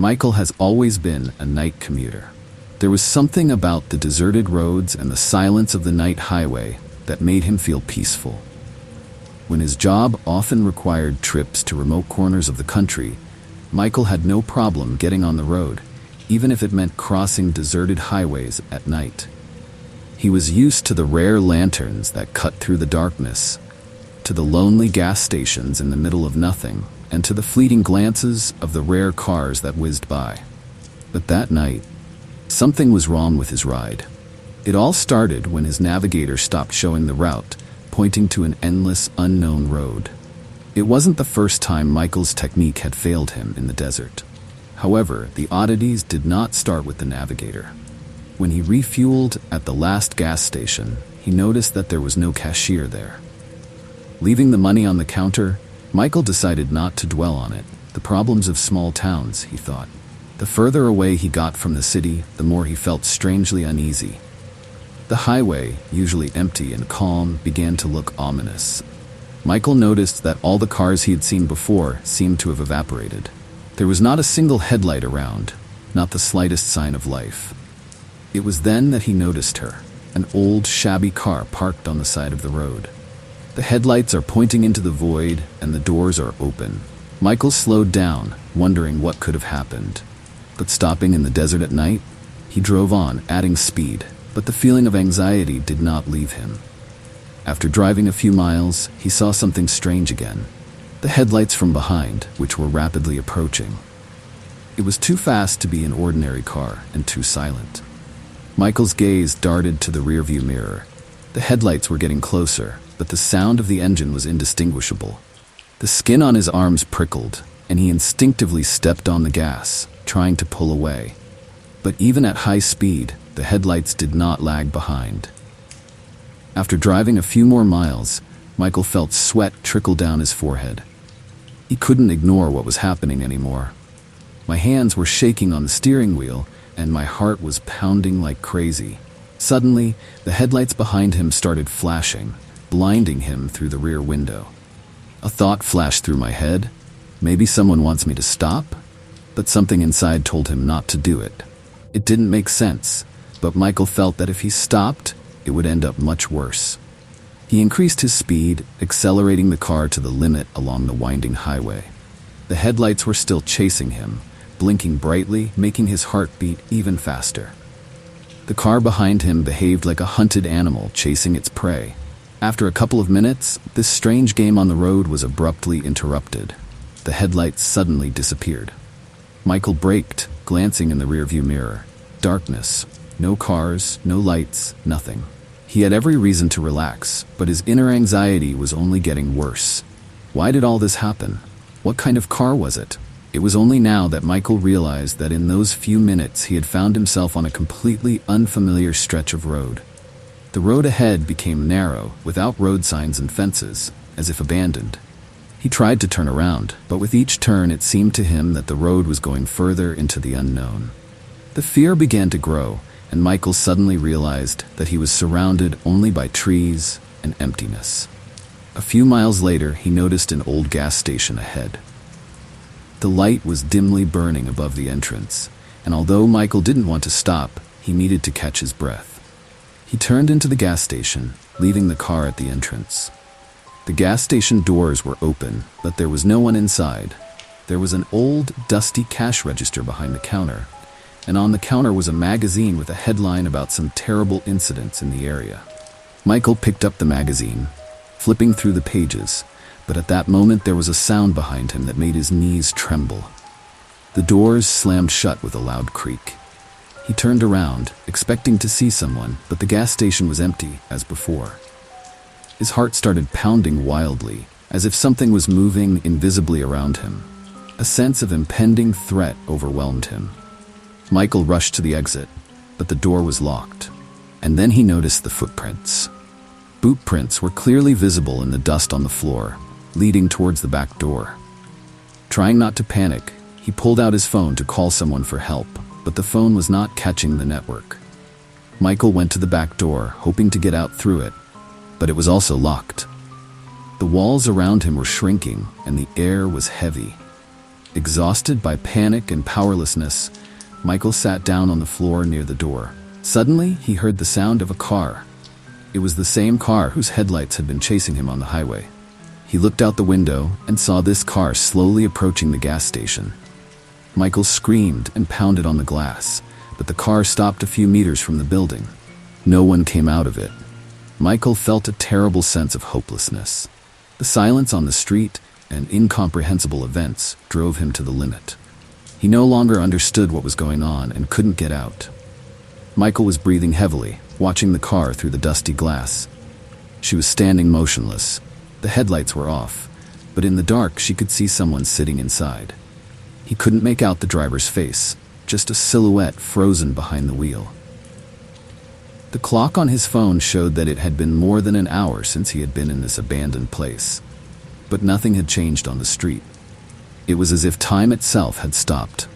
Michael has always been a night commuter. There was something about the deserted roads and the silence of the night highway that made him feel peaceful. When his job often required trips to remote corners of the country, Michael had no problem getting on the road, even if it meant crossing deserted highways at night. He was used to the rare lanterns that cut through the darkness, to the lonely gas stations in the middle of nothing, and to the fleeting glances of the rare cars that whizzed by. But that night, something was wrong with his ride. It all started when his navigator stopped showing the route, pointing to an endless, unknown road. It wasn't the first time Michael's technique had failed him in the desert. However, the oddities did not start with the navigator. When he refueled at the last gas station, he noticed that there was no cashier there. Leaving the money on the counter, Michael decided not to dwell on it. The problems of small towns, he thought. The further away he got from the city, the more he felt strangely uneasy. The highway, usually empty and calm, began to look ominous. Michael noticed that all the cars he had seen before seemed to have evaporated. There was not a single headlight around, not the slightest sign of life. It was then that he noticed her, an old, shabby car parked on the side of the road. The headlights are pointing into the void, and the doors are open. Michael slowed down, wondering what could have happened. But stopping in the desert at night, he drove on, adding speed, but the feeling of anxiety did not leave him. After driving a few miles, he saw something strange again. The headlights from behind, which were rapidly approaching. It was too fast to be an ordinary car, and too silent. Michael's gaze darted to the rearview mirror. The headlights were getting closer, but the sound of the engine was indistinguishable. The skin on his arms prickled, and he instinctively stepped on the gas, trying to pull away. But even at high speed, the headlights did not lag behind. After driving a few more miles, Michael felt sweat trickle down his forehead. He couldn't ignore what was happening anymore. My hands were shaking on the steering wheel, and my heart was pounding like crazy. Suddenly, the headlights behind him started flashing, blinding him through the rear window. A thought flashed through my head. Maybe someone wants me to stop? But something inside told him not to do it. It didn't make sense, but Michael felt that if he stopped, it would end up much worse. He increased his speed, accelerating the car to the limit along the winding highway. The headlights were still chasing him, blinking brightly, making his heart beat even faster. The car behind him behaved like a hunted animal chasing its prey. After a couple of minutes, this strange game on the road was abruptly interrupted. The headlights suddenly disappeared. Michael braked, glancing in the rearview mirror. Darkness. No cars, no lights, nothing. He had every reason to relax, but his inner anxiety was only getting worse. Why did all this happen? What kind of car was it? It was only now that Michael realized that in those few minutes he had found himself on a completely unfamiliar stretch of road. The road ahead became narrow, without road signs and fences, as if abandoned. He tried to turn around, but with each turn it seemed to him that the road was going further into the unknown. The fear began to grow, and Michael suddenly realized that he was surrounded only by trees and emptiness. A few miles later, he noticed an old gas station ahead. The light was dimly burning above the entrance, and although Michael didn't want to stop, he needed to catch his breath. He turned into the gas station, leaving the car at the entrance. The gas station doors were open, but there was no one inside. There was an old, dusty cash register behind the counter, and on the counter was a magazine with a headline about some terrible incidents in the area. Michael picked up the magazine, flipping through the pages, but at that moment there was a sound behind him that made his knees tremble. The doors slammed shut with a loud creak. He turned around, expecting to see someone, but the gas station was empty, as before. His heart started pounding wildly, as if something was moving invisibly around him. A sense of impending threat overwhelmed him. Michael rushed to the exit, but the door was locked. And then he noticed the footprints. Boot prints were clearly visible in the dust on the floor, leading towards the back door. Trying not to panic, he pulled out his phone to call someone for help, but the phone was not catching the network. Michael went to the back door, hoping to get out through it, but it was also locked. The walls around him were shrinking, and the air was heavy. Exhausted by panic and powerlessness, Michael sat down on the floor near the door. Suddenly, he heard the sound of a car. It was the same car whose headlights had been chasing him on the highway. He looked out the window and saw this car slowly approaching the gas station. Michael screamed and pounded on the glass, but the car stopped a few meters from the building. No one came out of it. Michael felt a terrible sense of hopelessness. The silence on the street and incomprehensible events drove him to the limit. He no longer understood what was going on and couldn't get out. Michael was breathing heavily, watching the car through the dusty glass. She was standing motionless. The headlights were off, but in the dark she could see someone sitting inside. He couldn't make out the driver's face, just a silhouette frozen behind the wheel. The clock on his phone showed that it had been more than an hour since he had been in this abandoned place. But nothing had changed on the street. It was as if time itself had stopped.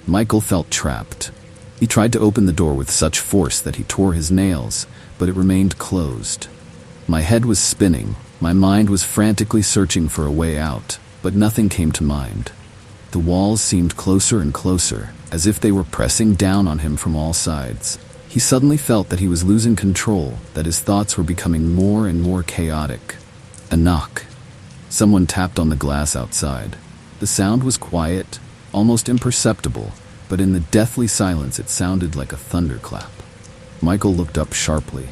Michael felt trapped. He tried to open the door with such force that he tore his nails, but it remained closed. My head was spinning. My mind was frantically searching for a way out, but nothing came to mind. The walls seemed closer and closer, as if they were pressing down on him from all sides. He suddenly felt that he was losing control, that his thoughts were becoming more and more chaotic. A knock. Someone tapped on the glass outside. The sound was quiet, almost imperceptible, but in the deathly silence it sounded like a thunderclap. Michael looked up sharply.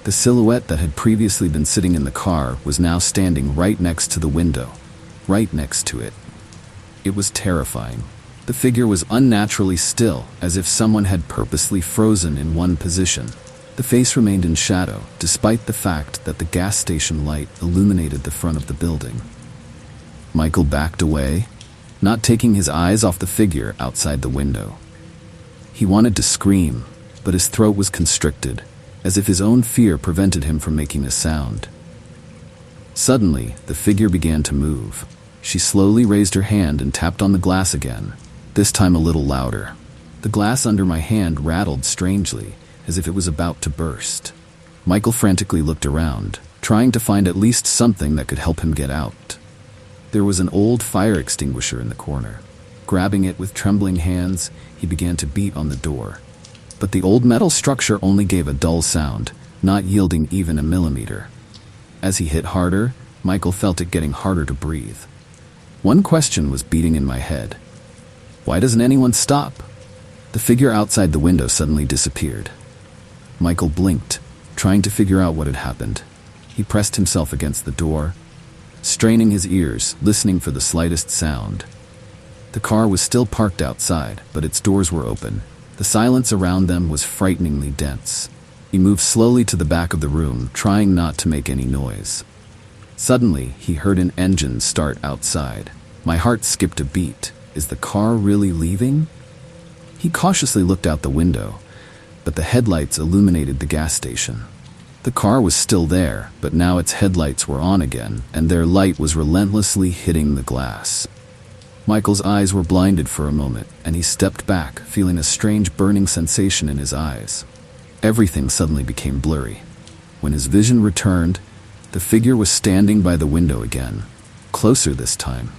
The silhouette that had previously been sitting in the car was now standing right next to the window, right next to it. It was terrifying. The figure was unnaturally still, as if someone had purposely frozen in one position. The face remained in shadow, despite the fact that the gas station light illuminated the front of the building. Michael backed away, not taking his eyes off the figure outside the window. He wanted to scream, but his throat was constricted, as if his own fear prevented him from making a sound. Suddenly, the figure began to move. She slowly raised her hand and tapped on the glass again, this time a little louder. The glass under my hand rattled strangely, as if it was about to burst. Michael frantically looked around, trying to find at least something that could help him get out. There was an old fire extinguisher in the corner. Grabbing it with trembling hands, he began to beat on the door. But the old metal structure only gave a dull sound, not yielding even a millimeter. As he hit harder, Michael felt it getting harder to breathe. One question was beating in my head. Why doesn't anyone stop? The figure outside the window suddenly disappeared. Michael blinked, trying to figure out what had happened. He pressed himself against the door, straining his ears, listening for the slightest sound. The car was still parked outside, but its doors were open. The silence around them was frighteningly dense. He moved slowly to the back of the room, trying not to make any noise. Suddenly, he heard an engine start outside. My heart skipped a beat. Is the car really leaving? He cautiously looked out the window, but the headlights illuminated the gas station. The car was still there, but now its headlights were on again, and their light was relentlessly hitting the glass. Michael's eyes were blinded for a moment, and he stepped back, feeling a strange burning sensation in his eyes. Everything suddenly became blurry. When his vision returned, the figure was standing by the window again, closer this time.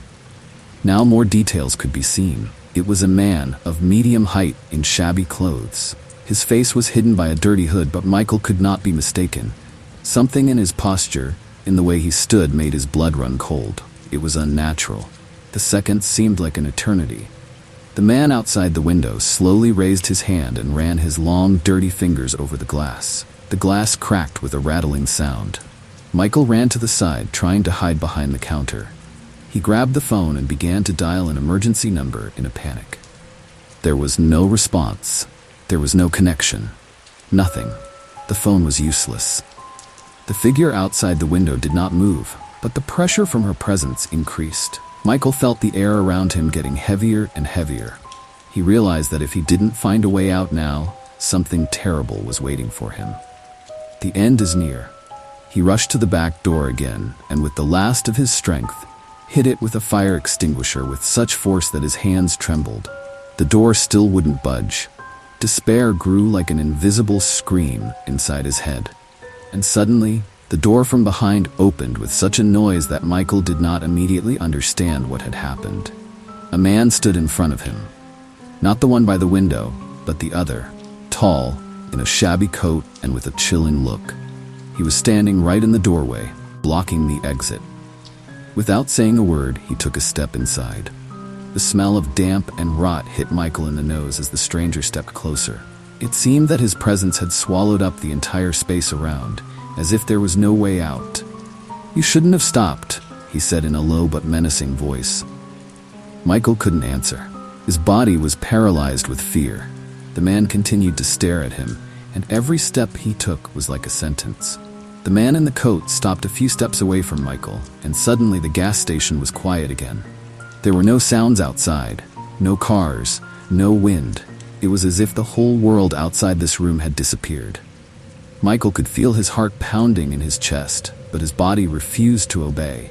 Now more details could be seen. It was a man of medium height in shabby clothes. His face was hidden by a dirty hood, but Michael could not be mistaken. Something in his posture, in the way he stood, made his blood run cold. It was unnatural. The seconds seemed like an eternity. The man outside the window slowly raised his hand and ran his long, dirty fingers over the glass. The glass cracked with a rattling sound. Michael ran to the side, trying to hide behind the counter. He grabbed the phone and began to dial an emergency number in a panic. There was no response. There was no connection. Nothing. The phone was useless. The figure outside the window did not move, but the pressure from her presence increased. Michael felt the air around him getting heavier and heavier. He realized that if he didn't find a way out now, something terrible was waiting for him. The end is near. He rushed to the back door again, and with the last of his strength, hit it with a fire extinguisher with such force that his hands trembled. The door still wouldn't budge. Despair grew like an invisible scream inside his head. And suddenly, the door from behind opened with such a noise that Michael did not immediately understand what had happened. A man stood in front of him. Not the one by the window, but the other, tall, in a shabby coat and with a chilling look. He was standing right in the doorway, blocking the exit. Without saying a word, he took a step inside. The smell of damp and rot hit Michael in the nose as the stranger stepped closer. It seemed that his presence had swallowed up the entire space around, as if there was no way out. "You shouldn't have stopped," he said in a low but menacing voice. Michael couldn't answer. His body was paralyzed with fear. The man continued to stare at him, and every step he took was like a sentence. The man in the coat stopped a few steps away from Michael, and suddenly the gas station was quiet again. There were no sounds outside, no cars, no wind. It was as if the whole world outside this room had disappeared. Michael could feel his heart pounding in his chest, but his body refused to obey.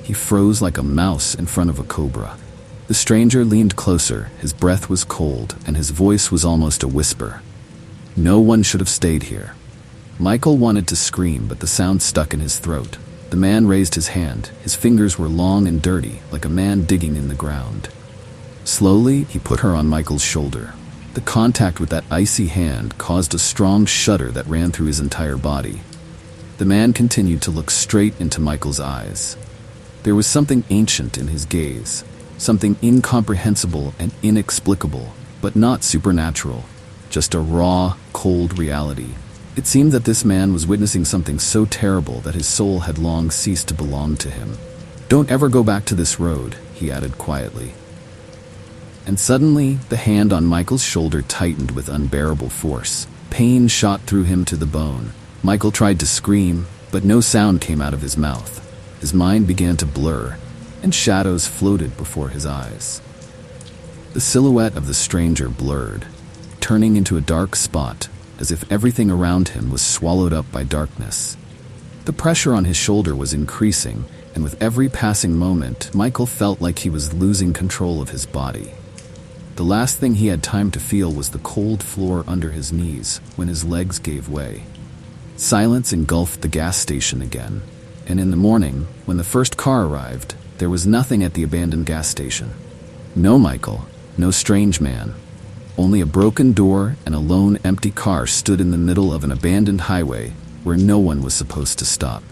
He froze like a mouse in front of a cobra. The stranger leaned closer, his breath was cold, and his voice was almost a whisper. "No one should have stayed here." Michael wanted to scream, but the sound stuck in his throat. The man raised his hand. His fingers were long and dirty, like a man digging in the ground. Slowly, he put her on Michael's shoulder. The contact with that icy hand caused a strong shudder that ran through his entire body. The man continued to look straight into Michael's eyes. There was something ancient in his gaze, something incomprehensible and inexplicable, but not supernatural, just a raw, cold reality. It seemed that this man was witnessing something so terrible that his soul had long ceased to belong to him. "Don't ever go back to this road," he added quietly. And suddenly, the hand on Michael's shoulder tightened with unbearable force. Pain shot through him to the bone. Michael tried to scream, but no sound came out of his mouth. His mind began to blur, and shadows floated before his eyes. The silhouette of the stranger blurred, turning into a dark spot, as if everything around him was swallowed up by darkness. The pressure on his shoulder was increasing, and with every passing moment, Michael felt like he was losing control of his body. The last thing he had time to feel was the cold floor under his knees when his legs gave way. Silence engulfed the gas station again, and in the morning, when the first car arrived, there was nothing at the abandoned gas station. No Michael, no strange man. Only a broken door and a lone empty car stood in the middle of an abandoned highway where no one was supposed to stop.